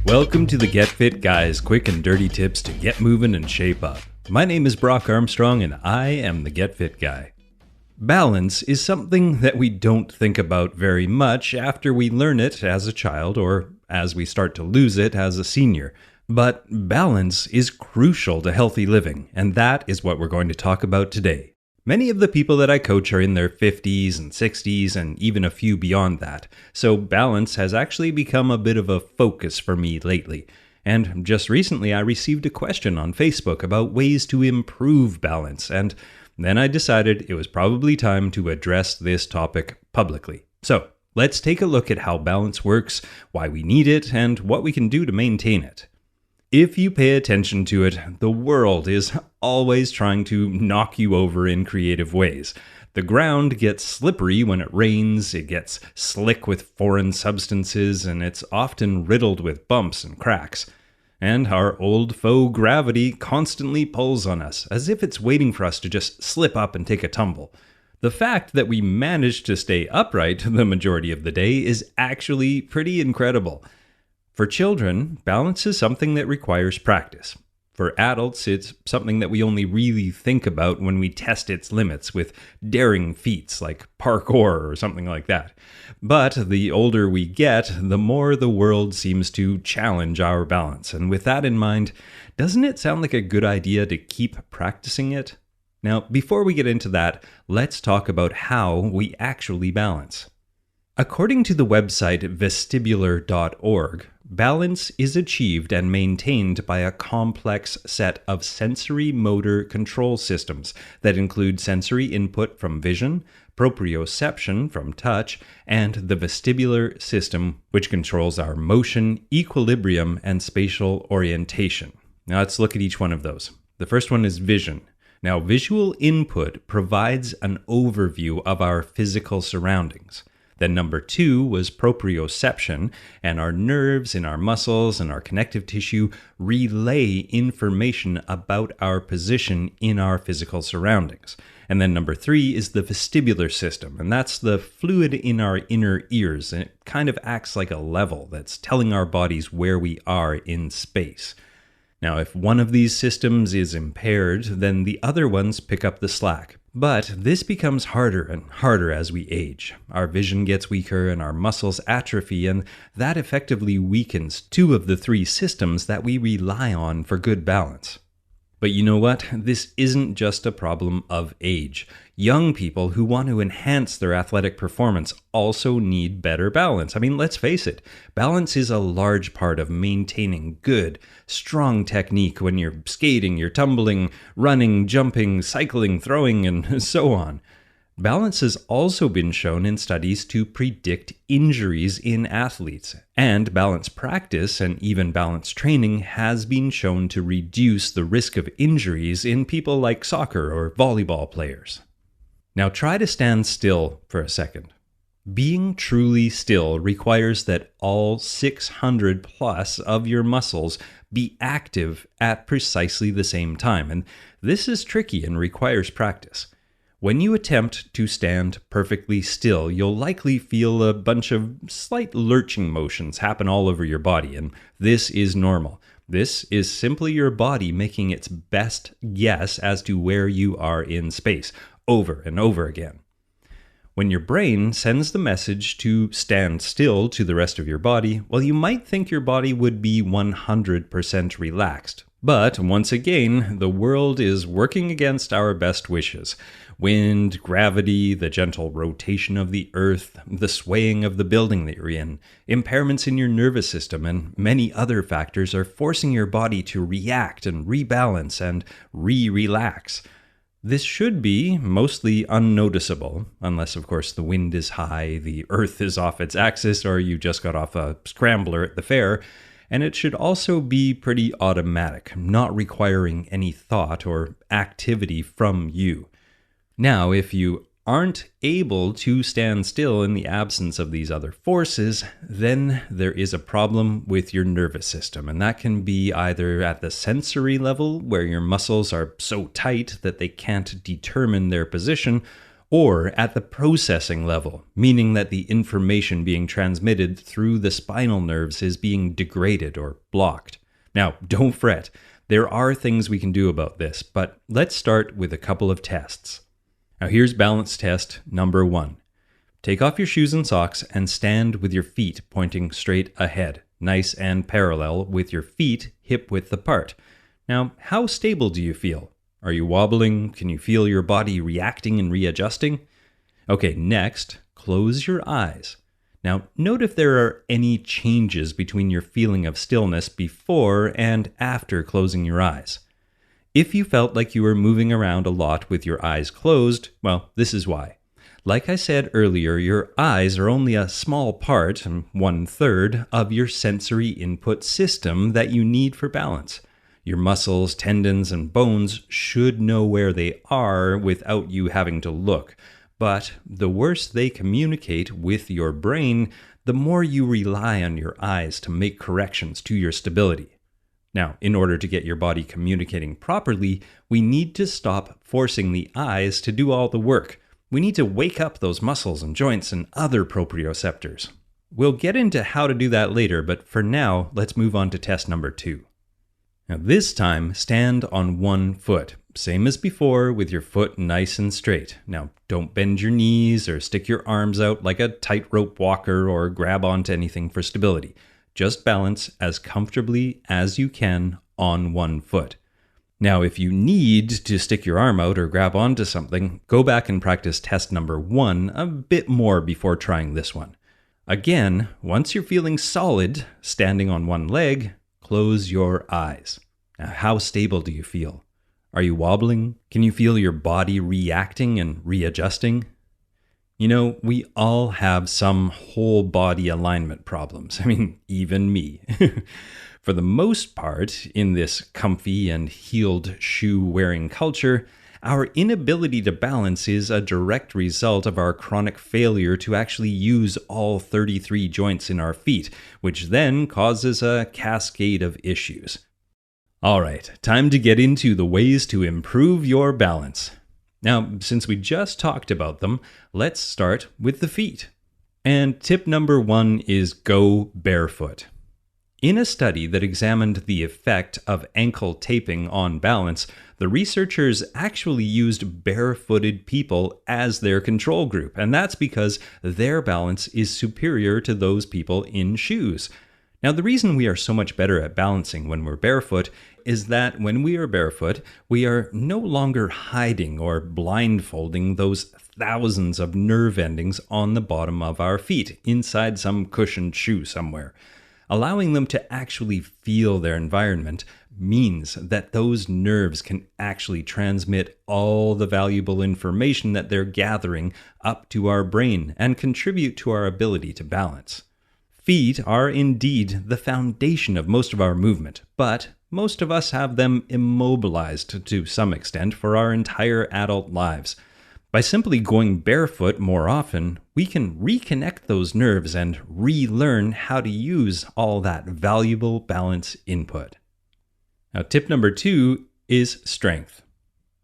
Welcome to the Get Fit Guys, quick and dirty tips to get moving and shape up. My name is Brock Armstrong and I am the Get Fit Guy. Balance is something that we don't think about very much after we learn it as a child or as we start to lose it as a senior. But balance is crucial to healthy living, and that is what we're going to talk about today. Many of the people that I coach are in their 50s and 60s and even a few beyond that, so balance has actually become a bit of a focus for me lately. And just recently I received a question on Facebook about ways to improve balance, and then I decided it was probably time to address this topic publicly. So, let's take a look at how balance works, why we need it, and what we can do to maintain it. If you pay attention to it, the world is always trying to knock you over in creative ways. The ground gets slippery when it rains, it gets slick with foreign substances, and it's often riddled with bumps and cracks. And our old foe gravity constantly pulls on us, as if it's waiting for us to just slip up and take a tumble. The fact that we manage to stay upright the majority of the day is actually pretty incredible. For children, balance is something that requires practice. For adults, it's something that we only really think about when we test its limits with daring feats like parkour or something like that. But the older we get, the more the world seems to challenge our balance. And with that in mind, doesn't it sound like a good idea to keep practicing it? Now, before we get into that, let's talk about how we actually balance. According to the website vestibular.org, balance is achieved and maintained by a complex set of sensory motor control systems that include sensory input from vision, proprioception from touch, and the vestibular system, which controls our motion, equilibrium, and spatial orientation. Now let's look at each one of those. The first one is vision. Now, visual input provides an overview of our physical surroundings. Then number 2 was proprioception, and our nerves in our muscles and our connective tissue relay information about our position in our physical surroundings. And then number 3 is the vestibular system, and that's the fluid in our inner ears, and it kind of acts like a level that's telling our bodies where we are in space. Now, if one of these systems is impaired, then the other ones pick up the slack. But this becomes harder and harder as we age. Our vision gets weaker and our muscles atrophy, and that effectively weakens 2 of the 3 systems that we rely on for good balance. But you know what? This isn't just a problem of age. Young people who want to enhance their athletic performance also need better balance. I mean, let's face it, balance is a large part of maintaining good, strong technique when you're skating, you're tumbling, running, jumping, cycling, throwing, and so on. Balance has also been shown in studies to predict injuries in athletes, and balance practice and even balance training has been shown to reduce the risk of injuries in people like soccer or volleyball players. Now try to stand still for a second. Being truly still requires that all 600 plus of your muscles be active at precisely the same time, and this is tricky and requires practice. When you attempt to stand perfectly still, you'll likely feel a bunch of slight lurching motions happen all over your body, and this is normal. This is simply your body making its best guess as to where you are in space, over and over again. When your brain sends the message to stand still to the rest of your body, well, you might think your body would be 100% relaxed. But once again, the world is working against our best wishes. Wind, gravity, the gentle rotation of the earth, the swaying of the building that you're in, impairments in your nervous system, and many other factors are forcing your body to react and rebalance and re-relax. This should be mostly unnoticeable, unless of course the wind is high, the earth is off its axis, or you just got off a scrambler at the fair, and it should also be pretty automatic, not requiring any thought or activity from you. Now, if you aren't able to stand still in the absence of these other forces, then there is a problem with your nervous system, and that can be either at the sensory level, where your muscles are so tight that they can't determine their position, or at the processing level, meaning that the information being transmitted through the spinal nerves is being degraded or blocked. Now, don't fret. There are things we can do about this, but let's start with a couple of tests. Now, here's balance test number 1. Take off your shoes and socks and stand with your feet pointing straight ahead, nice and parallel with your feet hip-width apart. Now, how stable do you feel? Are you wobbling? Can you feel your body reacting and readjusting? Okay, next, close your eyes. Now, note if there are any changes between your feeling of stillness before and after closing your eyes. If you felt like you were moving around a lot with your eyes closed, well, this is why. Like I said earlier, your eyes are only a small part, 1/3, of your sensory input system that you need for balance. Your muscles, tendons, and bones should know where they are without you having to look. But the worse they communicate with your brain, the more you rely on your eyes to make corrections to your stability. Now, in order to get your body communicating properly, we need to stop forcing the eyes to do all the work. We need to wake up those muscles and joints and other proprioceptors. We'll get into how to do that later, but for now, let's move on to test number 2. Now this time, stand on one foot, same as before with your foot nice and straight. Now don't bend your knees or stick your arms out like a tightrope walker or grab onto anything for stability. Just balance as comfortably as you can on one foot. Now if you need to stick your arm out or grab onto something, go back and practice test number 1 a bit more before trying this one. Again, once you're feeling solid, standing on one leg, close your eyes. Now, how stable do you feel? Are you wobbling? Can you feel your body reacting and readjusting? You know, we all have some whole body alignment problems. I mean, even me. For the most part, in this comfy and heeled shoe-wearing culture, our inability to balance is a direct result of our chronic failure to actually use all 33 joints in our feet, which then causes a cascade of issues. All right, time to get into the ways to improve your balance. Now, since we just talked about them, let's start with the feet. And tip number 1 is go barefoot. In a study that examined the effect of ankle taping on balance, the researchers actually used barefooted people as their control group, and that's because their balance is superior to those people in shoes. Now, the reason we are so much better at balancing when we're barefoot is that when we are barefoot, we are no longer hiding or blindfolding those thousands of nerve endings on the bottom of our feet inside some cushioned shoe somewhere. Allowing them to actually feel their environment means that those nerves can actually transmit all the valuable information that they're gathering up to our brain and contribute to our ability to balance. Feet are indeed the foundation of most of our movement, but most of us have them immobilized to some extent for our entire adult lives. By simply going barefoot more often, we can reconnect those nerves and relearn how to use all that valuable balance input. Now, tip number 2 is strength.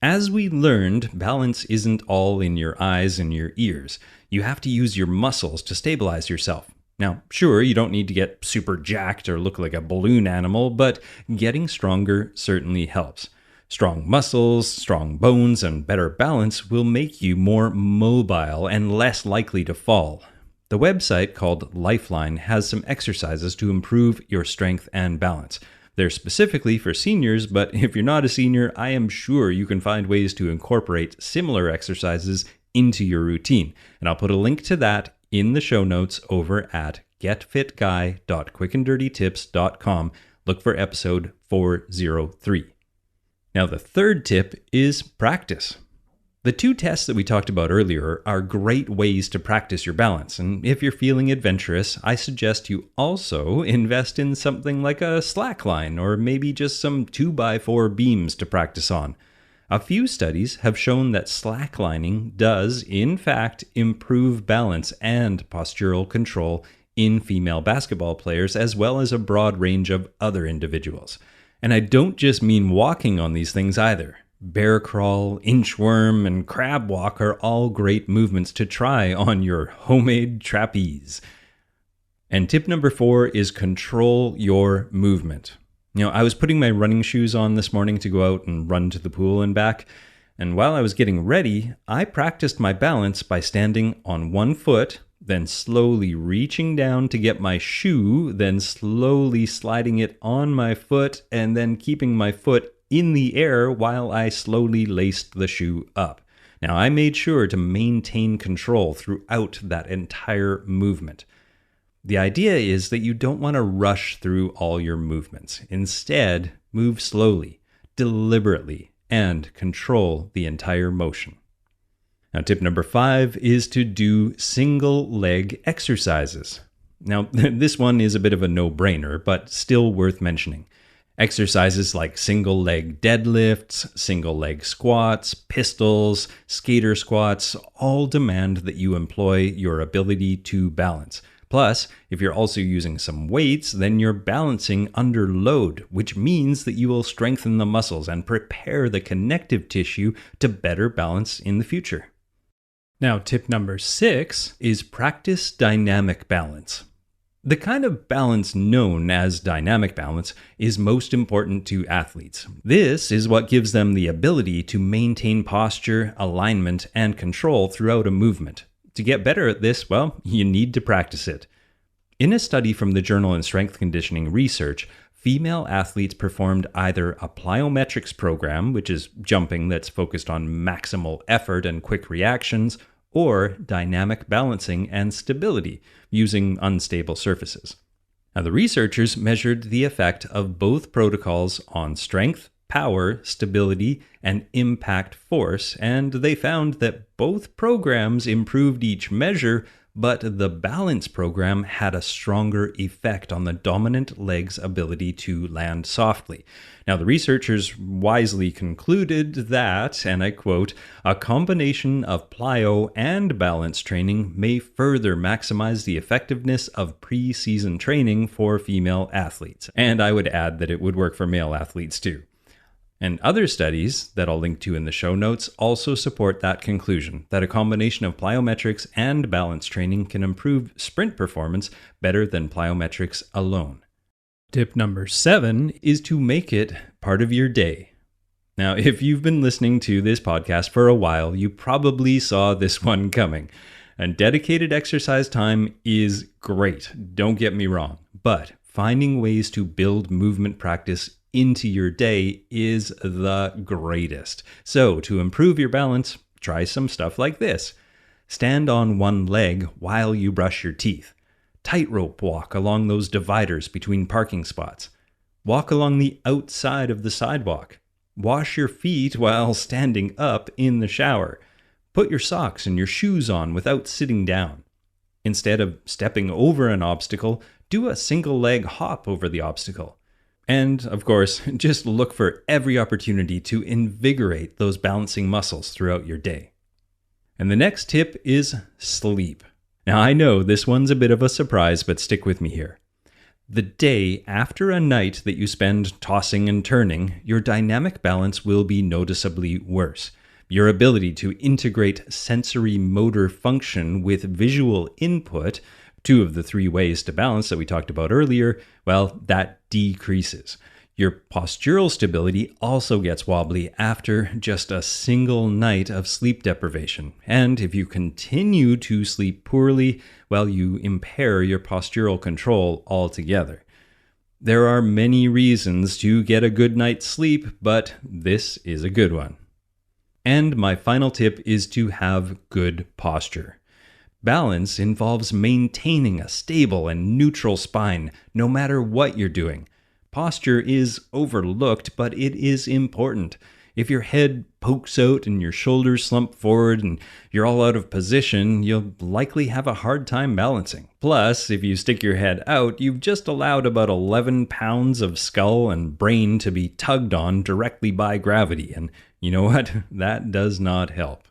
As we learned, balance isn't all in your eyes and your ears. You have to use your muscles to stabilize yourself. Now, sure, you don't need to get super jacked or look like a balloon animal, but getting stronger certainly helps. Strong muscles, strong bones, and better balance will make you more mobile and less likely to fall. The website called Lifeline has some exercises to improve your strength and balance. They're specifically for seniors, but if you're not a senior, I am sure you can find ways to incorporate similar exercises into your routine. And I'll put a link to that in the show notes over at getfitguy.quickanddirtytips.com. Look for episode 403. Now, the third tip is practice. The 2 tests that we talked about earlier are great ways to practice your balance, and if you're feeling adventurous, I suggest you also invest in something like a slackline or maybe just some 2x4 beams to practice on. A few studies have shown that slacklining does, in fact, improve balance and postural control in female basketball players as well as a broad range of other individuals. And I don't just mean walking on these things either. Bear crawl, inchworm, and crab walk are all great movements to try on your homemade trapeze. And tip number 4 is control your movement. I was putting my running shoes on this morning to go out and run to the pool and back. And while I was getting ready, I practiced my balance by standing on one foot, then slowly reaching down to get my shoe, then slowly sliding it on my foot, and then keeping my foot in the air while I slowly laced the shoe up. Now, I made sure to maintain control throughout that entire movement. The idea is that you don't want to rush through all your movements. Instead, move slowly, deliberately, and control the entire motion. Now, tip number 5 is to do single leg exercises. Now, this one is a bit of a no-brainer, but still worth mentioning. Exercises like single leg deadlifts, single leg squats, pistols, skater squats all demand that you employ your ability to balance. Plus, if you're also using some weights, then you're balancing under load, which means that you will strengthen the muscles and prepare the connective tissue to better balance in the future. Now, tip number 6 is practice dynamic balance. The kind of balance known as dynamic balance is most important to athletes. This is what gives them the ability to maintain posture, alignment, and control throughout a movement. To get better at this, well, you need to practice it. In a study from the Journal in Strength Conditioning Research, female athletes performed either a plyometrics program, which is jumping that's focused on maximal effort and quick reactions, or dynamic balancing and stability, using unstable surfaces. Now, the researchers measured the effect of both protocols on strength, power, stability, and impact force, and they found that both programs improved each measure, but the balance program had a stronger effect on the dominant leg's ability to land softly. Now, the researchers wisely concluded that, and I quote, "A combination of plyo and balance training may further maximize the effectiveness of pre-season training for female athletes." And I would add that it would work for male athletes too. And other studies that I'll link to in the show notes also support that conclusion, that a combination of plyometrics and balance training can improve sprint performance better than plyometrics alone. Tip number 7 is to make it part of your day. Now, if you've been listening to this podcast for a while, you probably saw this one coming. And dedicated exercise time is great, don't get me wrong, but finding ways to build movement practice into your day is the greatest. So, to improve your balance, try some stuff like this. Stand on one leg while you brush your teeth. Tightrope walk along those dividers between parking spots. Walk along the outside of the sidewalk. Wash your feet while standing up in the shower. Put your socks and your shoes on without sitting down. Instead of stepping over an obstacle, do a single leg hop over the obstacle. And, of course, just look for every opportunity to invigorate those balancing muscles throughout your day. And the next tip is sleep. Now, I know this one's a bit of a surprise, but stick with me here. The day after a night that you spend tossing and turning, your dynamic balance will be noticeably worse. Your ability to integrate sensory motor function with visual input, 2 of the 3 ways to balance that we talked about earlier, well, that decreases. Your postural stability also gets wobbly after just a single night of sleep deprivation. And if you continue to sleep poorly, well, you impair your postural control altogether. There are many reasons to get a good night's sleep, but this is a good one. And my final tip is to have good posture. Balance involves maintaining a stable and neutral spine, no matter what you're doing. Posture is overlooked, but it is important. If your head pokes out and your shoulders slump forward and you're all out of position, you'll likely have a hard time balancing. Plus, if you stick your head out, you've just allowed about 11 pounds of skull and brain to be tugged on directly by gravity, and you know what? That does not help.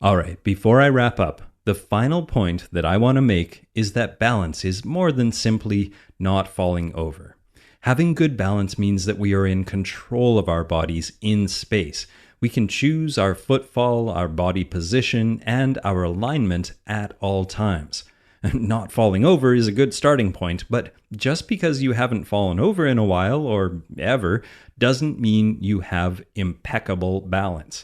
All right, before I wrap up, the final point that I want to make is that balance is more than simply not falling over. Having good balance means that we are in control of our bodies in space. We can choose our footfall, our body position, and our alignment at all times. Not falling over is a good starting point, but just because you haven't fallen over in a while or ever doesn't mean you have impeccable balance.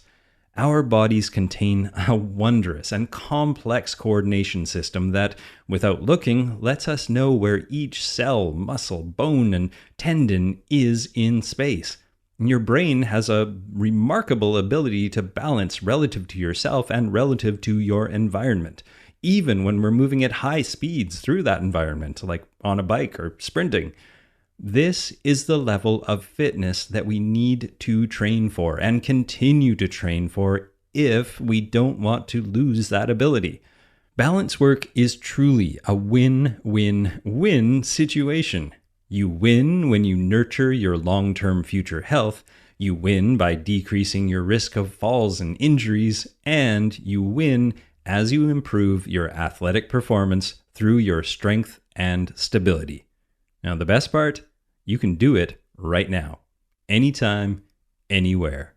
Our bodies contain a wondrous and complex coordination system that, without looking, lets us know where each cell, muscle, bone, and tendon is in space. Your brain has a remarkable ability to balance relative to yourself and relative to your environment, even when we're moving at high speeds through that environment, like on a bike or sprinting. This is the level of fitness that we need to train for and continue to train for if we don't want to lose that ability. Balance work is truly a win-win-win situation. You win when you nurture your long-term future health, you win by decreasing your risk of falls and injuries, and you win as you improve your athletic performance through your strength and stability. Now, the best part? You can do it right now, anytime, anywhere.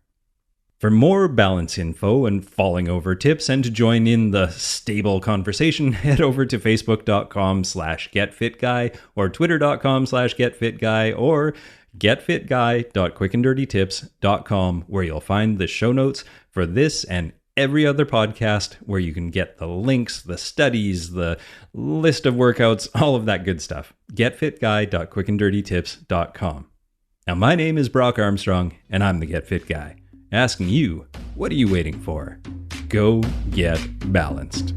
For more balance info and falling over tips and to join in the stable conversation, head over to facebook.com/getfitguy or twitter.com/getfitguy or getfitguy.quickanddirtytips.com, where you'll find the show notes for this and every other podcast, where you can get the links, the studies, the list of workouts, all of that good stuff. getfitguy.quickanddirtytips.com. Now, my name is Brock Armstrong, and I'm the Get Fit Guy. Asking you, what are you waiting for? Go get balanced.